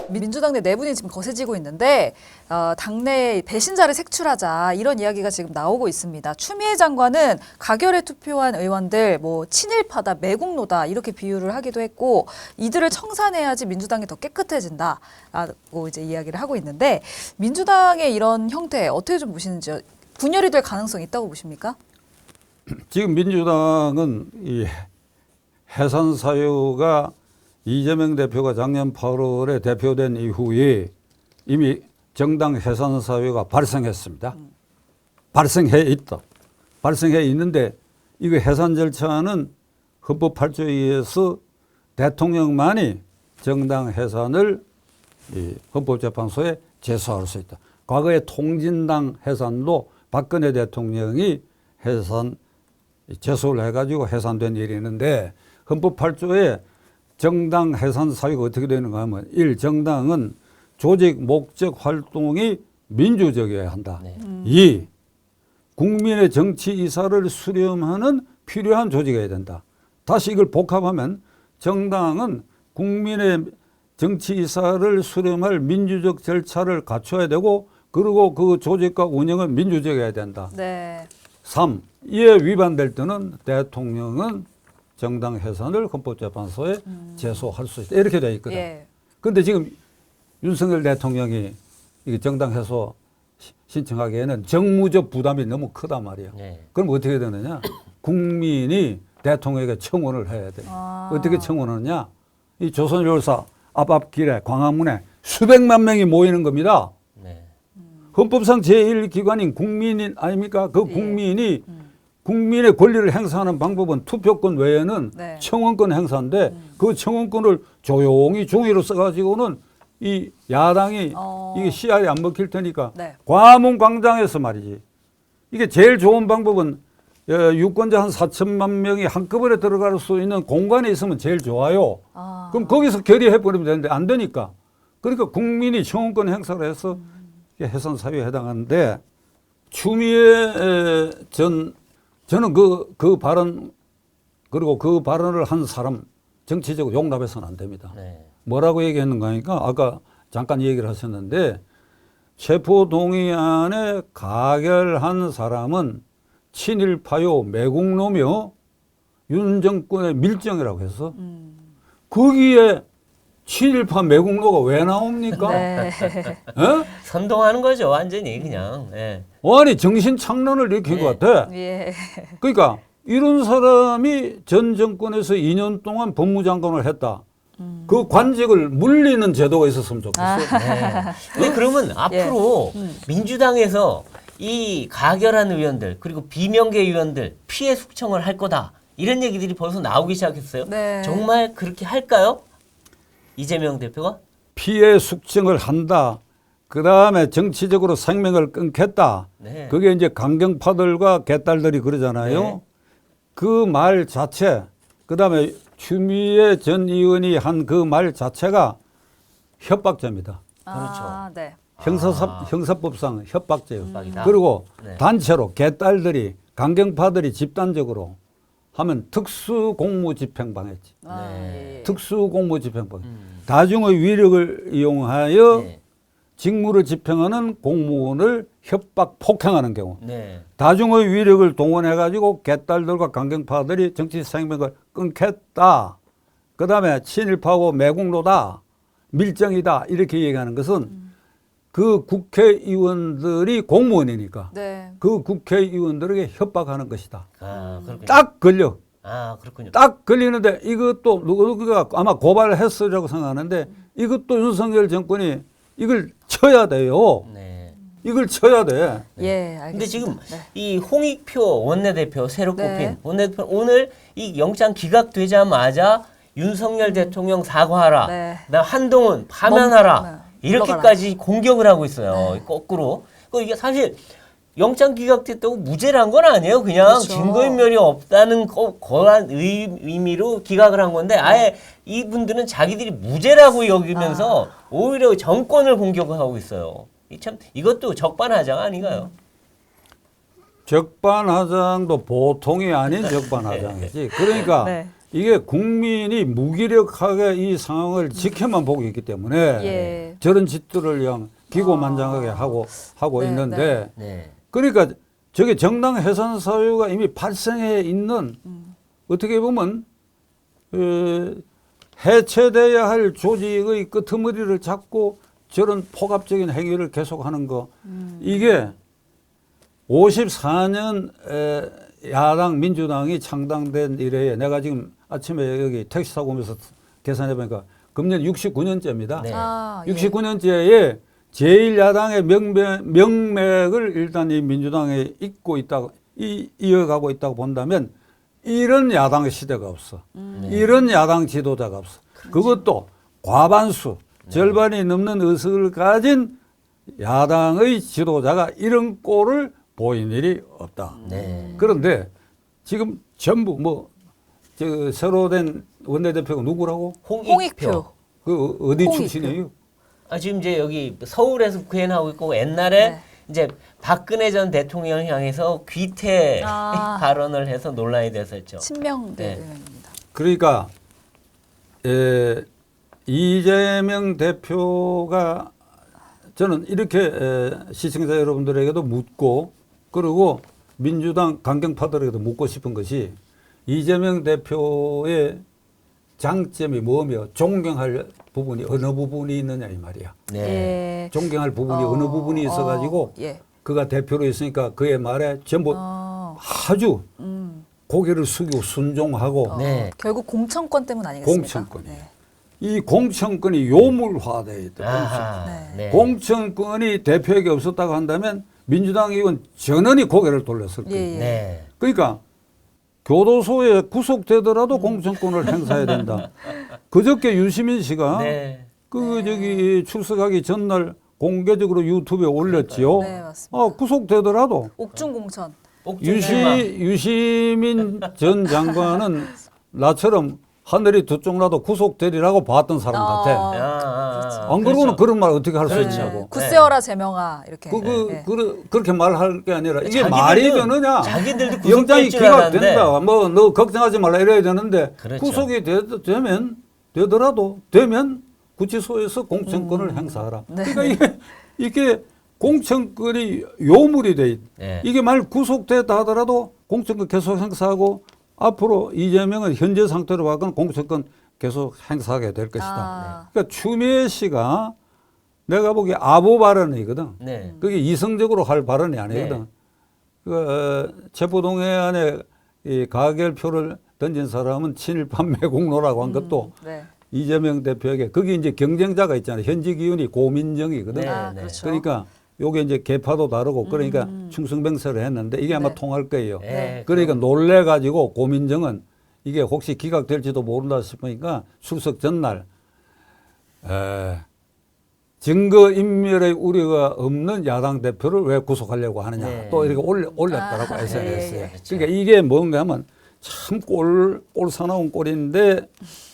민주당 내 내분이 지금 거세지고 있는데 당내 배신자를 색출하자 이런 이야기가 지금 나오고 있습니다. 추미애 장관은 가결에 투표한 의원들 뭐 친일파다, 매국노다 이렇게 비유를 하기도 했고 이들을 청산해야지 민주당이 더 깨끗해진다라고 이제 이야기를 하고 있는데 민주당의 이런 형태 어떻게 좀 보시는지요? 분열이 될 가능성이 있다고 보십니까? 지금 민주당은 이 해산 사유가 이재명 대표가 작년 8월에 대표된 이후에 이미 정당 해산 사유가 발생했습니다. 발생해 있다. 발생해 있는데 이거 해산 절차는 헌법 8조에 의해서 대통령만이 정당 해산을 이 헌법재판소에 제소할 수 있다. 과거에 통진당 해산도 박근혜 대통령이 해산 제소를 해가지고 해산된 일이 있는데 헌법 8조에 정당 해산 사유가 어떻게 되는가 하면 1. 정당은 조직 목적 활동이 민주적이어야 한다. 2. 국민의 정치 이사를 수렴하는 필요한 조직이어야 된다. 다시 이걸 복합하면 정당은 국민의 정치 이사를 수렴할 민주적 절차를 갖춰야 되고 그리고 그 조직과 운영은 민주적이어야 된다. 네. 3. 이에 위반될 때는 대통령은 정당 해산을 헌법재판소에 제소할 수 있다. 이렇게 되어 있거든. 그런데 지금 윤석열 대통령이 이게 정당 해소 신청하기에는 정무적 부담이 너무 크단 말이에요. 그럼 어떻게 되느냐? 국민이 대통령에게 청원을 해야 돼. 어떻게 청원하느냐? 이 조선열사 앞앞길에 광화문에 수백만 명이 모이는 겁니다. 헌법상 제1기관인 국민인 아닙니까? 그 국민이 국민의 권리를 행사하는 방법은 투표권 외에는 청원권 행사인데 그 청원권을 조용히 종이로 써가지고는 이 야당이 이게 씨알이 안 먹힐 테니까 광화문 광장에서 말이지. 이게 제일 좋은 방법은 유권자 한 4천만 명이 한꺼번에 들어갈 수 있는 공간에 있으면 제일 좋아요. 그럼 거기서 결의해버리면 되는데 안 되니까. 그러니까 국민이 청원권 행사를 해서 해산 사유에 해당하는데 추미애 저는 그 발언 그리고 그 발언을 한 사람 정치적으로 용납해서는 안 됩니다. 뭐라고 얘기했는가 하니까 아까 잠깐 얘기를 하셨는데 체포동의안에 가결한 사람은 친일파요 매국노며 윤 정권의 밀정이라고 해서 거기에 친일파 매국노가 왜 나옵니까? 선동하는 거죠, 완전히 그냥. 아니 정신 착란을 일으킨 것 같아. 그러니까 이런 사람이 전 정권에서 2년 동안 법무장관을 했다. 그 관직을 물리는 제도가 있었으면 좋겠어. 근데 그러면 앞으로 민주당에서 이 가결한 의원들 그리고 비명계 의원들 피해 숙청을 할 거다. 이런 얘기들이 벌써 나오기 시작했어요. 정말 그렇게 할까요? 이재명 대표가? 피해 숙청을 한다. 그 다음에 정치적으로 생명을 끊겠다. 그게 이제 강경파들과 개딸들이 그러잖아요. 그 말 자체, 그 다음에 추미애 전 의원이 한 그 말 자체가 협박죄입니다. 그렇죠. 형사법상 협박죄예요. 그리고 단체로 개딸들이 강경파들이 집단적으로 하면 특수공무집행방해지. 특수공무집행방해. 다중의 위력을 이용하여 직무를 집행하는 공무원을 협박 폭행하는 경우. 다중의 위력을 동원해가지고 개딸들과 강경파들이 정치 생명을 끊겠다. 그 다음에 친일파고 매국노다. 밀정이다. 이렇게 얘기하는 것은 그 국회의원들이 공무원이니까 그 국회의원들에게 협박하는 것이다. 딱 걸려. 그렇군요. 딱 걸리는데 이것도 누구가 아마 고발을 했으리라고 생각하는데 이것도 윤석열 정권이 이걸 쳐야 돼요. 이걸 쳐야 돼. 근데 지금 이 홍익표 원내대표 새로 뽑힌 원내대표 오늘 이 영장 기각되자마자 윤석열 대통령 사과하라. 나 한동훈 파면하라. 이렇게까지 공격을 하고 있어요. 거꾸로. 이게 사실 영장 기각됐다고 무죄를 한 건 아니에요. 그냥 증거인멸이 없다는 거란 의미로 기각을 한 건데 아예 이분들은 자기들이 무죄라고 여기면서 오히려 정권을 공격을 하고 있어요. 참 이것도 적반하장 아닌가요? 적반하장도 보통이 아닌 적반하장이지. 그러니까 이게 국민이 무기력하게 이 상황을 지켜만 보고 있기 때문에 예. 저런 짓들을 그냥 기고만장하게 하고 네, 있는데 네. 그러니까 저게 정당 해산 사유가 이미 발생해 있는 어떻게 보면 해체돼야 할 조직의 끄트머리를 잡고 저런 폭압적인 행위를 계속하는 거 이게 54년 야당 민주당이 창당된 이래에 내가 지금 아침에 여기 택시 타고 오면서 계산해 보니까 금년 69년째입니다. 네. 아, 예. 69년째에 제1야당의 명맥을 일단 이 민주당에 잇고 있다고 이어가고 있다고 본다면 이런 야당 시대가 없어. 이런 야당 지도자가 없어. 그것도 과반수 절반이 넘는 의석을 가진 야당의 지도자가 이런 꼴을 보인 일이 없다. 네. 그런데 지금 전부 저 새로 된 원내대표가 누구라고? 홍익표. 그 어디 홍익표. 출신이에요? 지금 이제 여기 서울에서 구현하고 있고 옛날에 네. 이제 박근혜 전 대통령을 향해서 귀태 발언을 해서 논란이 됐었죠. 친명대 네. 의원입니다. 그러니까 이재명 대표가 저는 이렇게 시청자 여러분들에게도 묻고 그리고 민주당 강경파들에게도 묻고 싶은 것이 이재명 대표의 장점이 뭐며 존경할 부분이 어느 부분이 있느냐 이 말이야. 네. 예. 존경할 부분이 어느 부분이 있어가지고 예. 그가 대표로 있으니까 그의 말에 전부 아주 고개를 숙이고 순종하고 네. 결국 공천권 때문 아니겠습니까? 공천권이에요. 네. 이 공천권이 요물화되어 있다. 아하. 네. 네. 공천권이 대표에게 없었다고 한다면 민주당 의원 전원이 고개를 돌렸을 거예요. 예, 예. 네. 그러니까 교도소에 구속되더라도 공천권을 행사해야 된다. 그저께 유시민 씨가 네. 저기 출석하기 전날 공개적으로 유튜브에 올렸지요. 네, 맞습니다. 구속되더라도 옥중 공천. 유시민 전 장관은 나처럼 하늘이 두 쪽 나도 구속되리라고 봤던 사람 같아. 안 그러고는 그런 말 어떻게 할 수 그렇죠. 있냐고. 굳세어라 제명아 이렇게. 네. 그렇게 말할 게 아니라 이게 자기들도- 말이 되느냐. 자기들도 영장이 구속될 줄 알았는데. 기각된다. 뭐 너 걱정하지 말라 이래야 되는데 그렇죠. 구속이 되더라도 되면 구치소에서 공천권을 행사하라. 네. 그러니까 이게 공천권이 요물이 돼 있. 네. 이게 말 구속됐다 하더라도 공천권 계속 행사하고 앞으로 이재명은 현재 상태로 봐서는 공천권 계속 행사하게 될 것이다. 그러니까 추미애 씨가 내가 보기에 아부 발언이거든. 네. 그게 이성적으로 할 발언이 아니거든. 체포동의안에 이 가결표를 던진 사람은 친일파 매국노라고 한 것도 네. 이재명 대표에게 거기 이제 경쟁자가 있잖아요. 현직 의원이 고민정이거든. 네. 그렇죠. 그러니까 요게 이제 계파도 다르고 그러니까 충성병사를 했는데 이게 아마 네. 통할 거예요. 네. 그러니까 놀래 가지고 고민정은 이게 혹시 기각될지도 모른다 싶으니까 출석 전날 증거 인멸의 우려가 없는 야당 대표를 왜 구속하려고 하느냐 네. 또 이렇게 올렸더라고 SNS에. 예, 예. 그러니까 이게 뭔가 하면 참 꼴사나운 꼴인데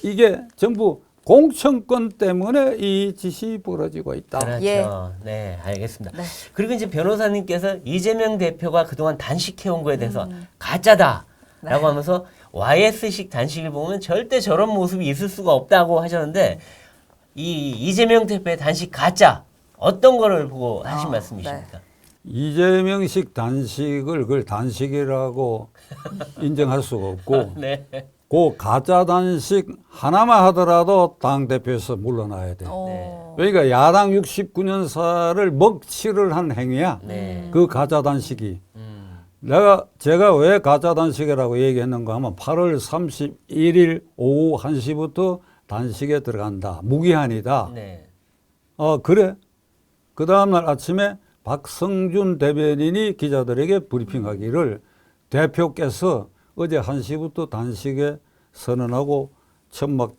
이게 전부 공천권 때문에 이 짓이 벌어지고 있다. 그렇죠. 예. 네, 알겠습니다. 네. 그리고 이제 변호사님께서 이재명 대표가 그동안 단식해온 거에 대해서 가짜다라고 하면서 YS식 단식을 보면 절대 저런 모습이 있을 수가 없다고 하셨는데 이 이재명 대표의 단식 가짜 어떤 거를 보고 하신 말씀이십니까? 이재명식 단식을 그걸 단식이라고 인정할 수가 없고 네. 그 가짜 단식 하나만 하더라도 당대표에서 물러나야 돼. 그러니까 야당 69년사를 먹칠을 한 행위야. 네. 그 가짜 단식이. 제가 왜 가짜 단식이라고 얘기했는가 하면 8월 31일 오후 1시부터 단식에 들어간다. 무기한이다. 네. 그래. 그 다음날 아침에 박성준 대변인이 기자들에게 브리핑하기를 대표께서 어제 1시부터 단식에 선언하고 천막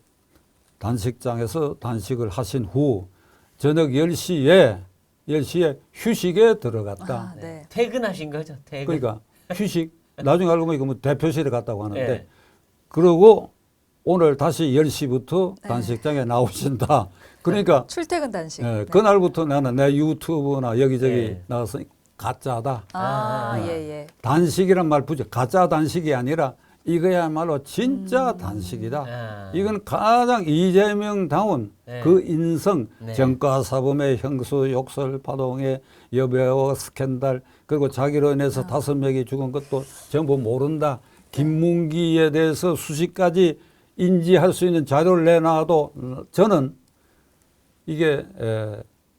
단식장에서 단식을 하신 후 저녁 10시에 휴식에 들어갔다. 네. 퇴근하신 거죠? 퇴근. 그러니까 휴식. 나중에 알고 보니까 뭐 대표실에 갔다고 하는데 네. 그러고 오늘 다시 10시부터 단식장에 나오신다. 그러니까 출퇴근 단식. 그날부터 나는 내 유튜브나 여기저기 네. 나가서 가짜다. 예, 예. 단식이란 말 붙여. 가짜 단식이 아니라 이거야말로 진짜 단식이다. 아. 이건 가장 이재명다운 네. 그 인성, 네. 정가사범의 형수, 욕설, 파동의 여배우 스캔들, 그리고 자기로 인해서 5명이 죽은 것도 전부 모른다. 김문기에 대해서 수십 가지 인지할 수 있는 자료를 내놔도 저는 이게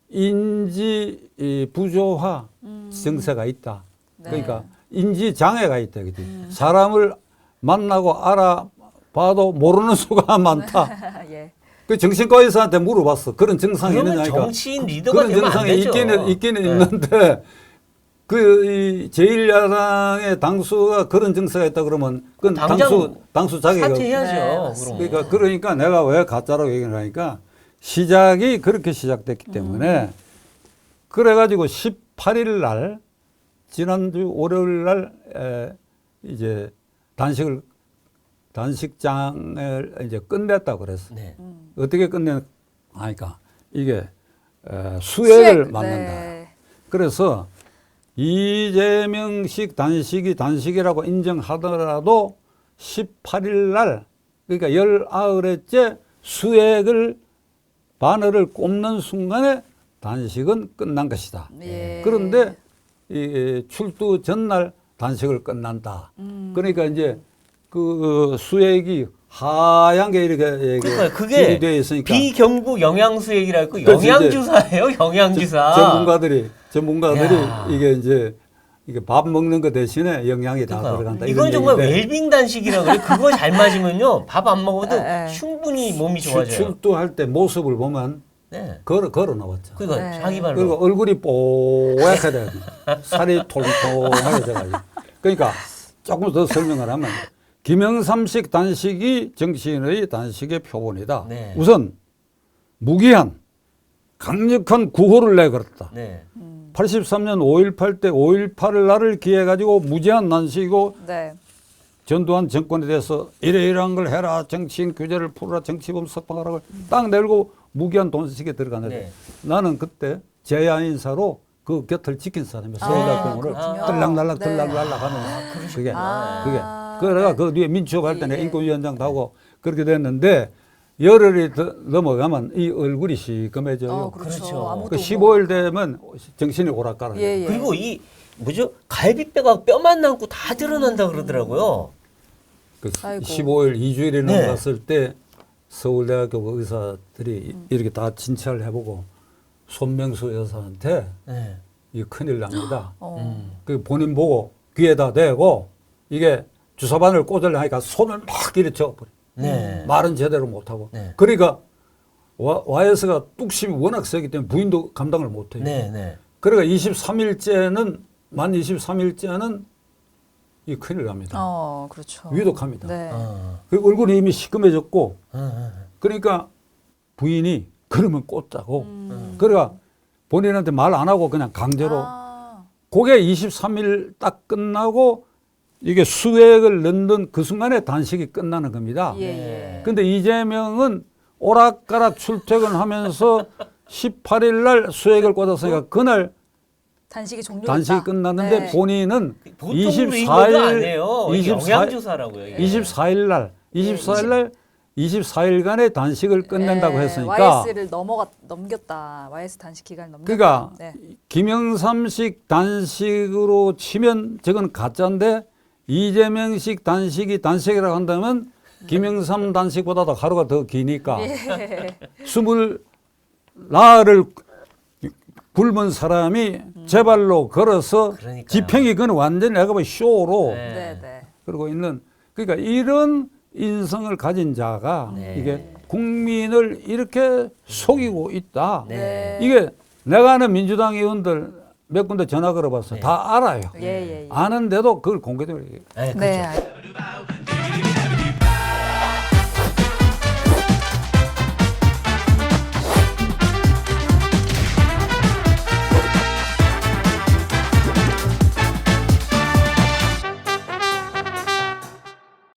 인지 부조화 증세가 있다. 네. 그러니까 인지 장애가 있다. 사람을 만나고 알아봐도 모르는 수가 많다. 예. 그 정신과 의사한테 물어봤어. 그런 증상이 그러면 있느냐니까. 정치인 리더가 그런 되면 안 증상이 되죠. 있기는 네. 있는데 그 제1야당의 당수가 그런 증세가 있다 그러면 그건 당장 당수 자기가 사퇴해야죠. 네, 맞습니다. 그러니까 내가 왜 가짜라고 얘기를 하니까 시작이 그렇게 시작됐기 때문에 그래가지고 18일 날 지난주 월요일 날 이제 단식장을 이제 끝냈다고 그랬어. 네. 어떻게 하니까 이게 수액을 맞는다. 네. 그래서 이재명식 단식이 단식이라고 인정하더라도 18일 날 그러니까 19회째 수액을 바늘을 꼽는 순간에 단식은 끝난 것이다. 예. 그런데 이 출두 전날 단식을 끝난다. 그러니까 이제 그 수액이 하얀 게 이렇게 그러니까 그게 되어 있으니까 비경구 영양수액이라고 그렇지, 영양주사예요. 영양주사. 전문가들이 야. 이게 이제 이게 밥 먹는 거 대신에 영양이 다 그러니까 들어간다. 이건 이런 정말 얘기인데 웰빙 단식이라고 그래. 그거 잘 맞으면요. 밥 안 먹어도 에. 충분히 몸이 좋아져요. 출두할 때 모습을 보면 네. 걸어 나왔죠. 그러니까 네. 자기 말로. 그리고 얼굴이 뽀얗게 돼요. 살이 통통하게 돼가지고. 그러니까 조금 더 설명을 하면 김영삼식 단식이 정치인의 단식의 표본이다. 네. 우선 무기한 강력한 구호를 내걸었다. 네. 83년 5.18 때 5.18을 날을 기해가지고 무제한 단식이고 네. 전두환 정권에 대해서 이러이러한 걸 해라. 정치인 규제를 풀어라. 정치범 석방하라고 딱 내고 무기한 단식에 들어갔는데 네. 나는 그때 제야 인사로 그 곁을 지킨 사람이었어요. 서울대학병원을 그렇군요. 들락날락 네. 들락날락 하면 그게 아, 그게 내가 그 뒤에 민주화할 때 내가 인권위원장도 하고 그렇게 됐는데 열흘이 넘어가면 이 얼굴이 시커매져요. 그렇죠. 그렇죠. 아무도 그 15일 되면 정신이 오락가락. 예, 예. 그리고 이 뭐죠? 갈비뼈가 뼈만 남고 다 드러난다 그러더라고요. 그 아이고. 15일 2주일이 네. 넘어갔을 때 서울대학교 의사들이 이렇게 다 진찰을 해보고 손명수 여사한테 네. 이 큰일 납니다. 그 음. 본인 보고 귀에다 대고 이게 주사바늘 꽂으려 하니까 손을 막 이렇게 쳐버려. 네. 말은 제대로 못하고. 네. 그러니까 와이어스가 뚝심이 워낙 세기 때문에 부인도 감당을 못해요. 네, 네. 그러니까 23일째는 만 23일째는 이 큰일 납니다. 그렇죠. 위독합니다. 네. 그리고 얼굴이 이미 시커매졌고 어. 그러니까 부인이 그러면 꽂자고 그러니까 본인한테 말 안 하고 그냥 강제로 그게 23일 딱 끝나고 이게 수액을 넣는 그 순간에 단식이 끝나는 겁니다. 예, 예. 근데 이재명은 오락가락 출퇴근하면서 18일 날 수액을 꽂았으니까 그날 단식이 종료했다. 단식이 끝났는데 네. 본인은 보통으로 이것도 안 해요. 24일 영양주사라고요. 24일 날 24일간의 단식을 끝낸다고 네, 했으니까 YS를 넘겼다. YS 단식 기간을 넘겼다. 그러니까 네. 김영삼식 단식으로 치면 저건 가짜인데 이재명식 단식이 단식이라고 한다면 김영삼 단식보다도 하루가 더 기니까 예. 24를 굶은 사람이 제 발로 걸어서 그러니까요. 지평이 그건 완전히 내가 보기 쇼로 네. 네, 네. 그러고 있는 그러니까 이런 인성을 가진 자가 네. 이게 국민을 이렇게 속이고 있다. 네. 이게 내가 아는 민주당 의원들 몇 군데 전화 걸어봤어요. 네. 다 알아요. 예, 예, 예. 아는데도 그걸 공개적으로 얘기해요. 네, 그렇죠. 네.